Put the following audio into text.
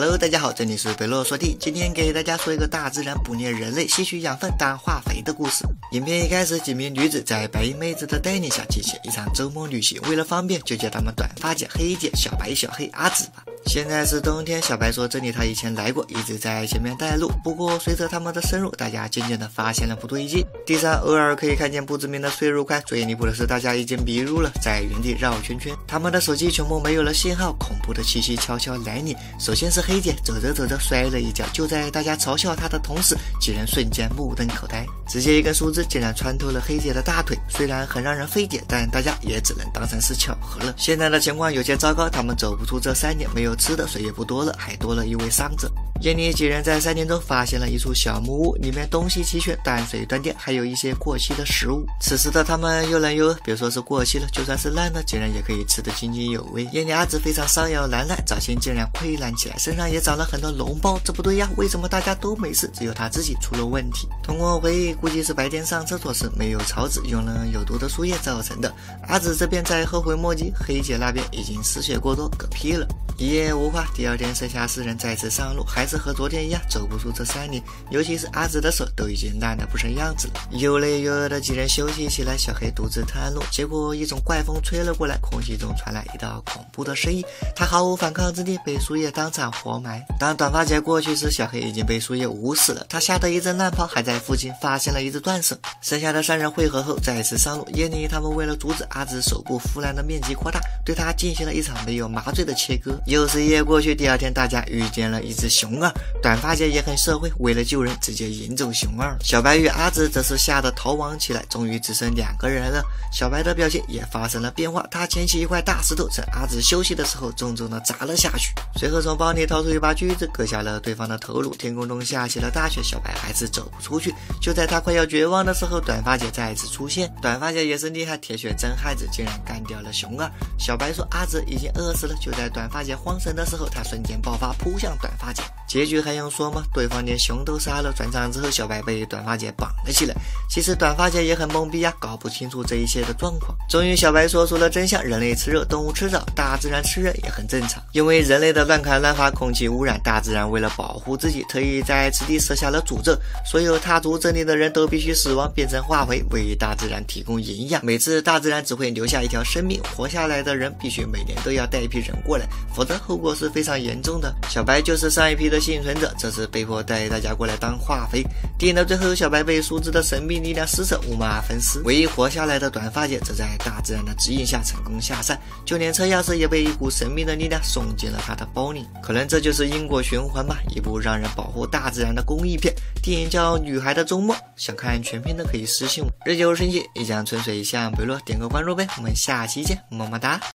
Hello， 大家好，这里是北洛说地，今天给大家说一个大自然捕猎人类，吸取养分当化肥的故事。影片一开始，几名女子在白衣妹子的带领下进行一场周末旅行，为了方便，就叫她们短发姐、黑姐、小白、小黑、阿紫吧。现在是冬天，小白说这里他以前来过，一直在前面带路。不过随着他们的深入，大家渐渐的发现了不对劲，地上偶尔可以看见不知名的碎肉块。最离谱的是，大家已经迷路了，在原地绕圈圈。他们的手机全部没有了信号，恐怖的气息悄悄来临。首先是黑姐，走着走着摔了一跤，就在大家嘲笑她的同时，几人瞬间目瞪口呆。直接一根树枝竟然穿透了黑姐的大腿，虽然很让人费解，但大家也只能当成是巧合了。现在的情况有些糟糕，他们走不出这山林，没有吃的，水也不多了，还多了一位伤者。夜里几人在山林中发现了一处小木屋，里面东西齐全，淡水断电，还有一些过期的食物。此时的他们又冷又饿，别说是过期了，就算是烂了，竟然也可以吃得津津有味。夜里阿紫非常瘙痒难耐，掌心竟然溃烂起来，身上也长了很多脓包，这不对呀，为什么大家都没事，只有他自己出了问题？通过回忆，估计是白天上厕所时没有草纸，用了有毒的树叶造成的。阿紫这边在后悔莫及，黑姐那边已经失血过多，嗝屁了。一夜无话，第二天剩下4人再次上路，还是和昨天一样走不出这山林，尤其是阿紫的手都已经烂得不成样子了。又累又饿的几人休息起来，小黑独自探路，结果一种怪风吹了过来，空气中传来一道恐怖的声音，他毫无反抗之力，被树叶当场活埋。当短发姐过去时，小黑已经被树叶捂死了，他吓得一阵乱跑，还在附近发现了一只断手。剩下的3人汇合后再次上路，夜里他们为了阻止阿紫手部腐烂的面积扩大，对他进行了一场没有麻醉的切割。又是一夜过去，第二天大家遇见了一只熊二，短发姐也很社会，为了救人直接引走熊二。小白与阿紫则是吓得逃亡起来，终于只剩2个人了。小白的表情也发生了变化，他捡起一块大石头，趁阿紫休息的时候重重的砸了下去，随后从包里掏出一把锯子，割下了对方的头颅。天空中下起了大雪，小白还是走不出去。就在他快要绝望的时候，短发姐再次出现。短发姐也是厉害，铁血真汉子，竟然干掉了熊二。小白说阿紫已经饿死了，就在短发姐慌神的时候，他瞬间爆发，扑向短发姐。结局还用说吗？对方连熊都杀了。转场之后，小白被短发姐绑了起来。其实短发姐也很懵逼呀，搞不清楚这一切的状况。终于小白说出了真相，人类吃肉，动物吃草，大自然吃人也很正常。因为人类的乱砍乱伐，空气污染，大自然为了保护自己，特意在此地设下了诅咒，所有踏足这里的人都必须死亡，变成化肥，为大自然提供营养。每次大自然只会留下一条生命，活下来的人必须每年都要带一批人过来，否则后果是非常严重的。小白就是上一批的幸存者，这次被迫带大家过来当化肥。电影的最后，小白被树枝的神秘力量撕扯，五马分尸。唯一活下来的短发姐则在大自然的指引下成功下山，就连车钥匙也被一股神秘的力量送进了她的包里。可能这就是因果循环吧，一部让人保护大自然的公益片。电影叫《女孩的周末》，想看全片的可以私信我。日久生情，一江春水向北落，点个关注呗，我们下期见，么么哒。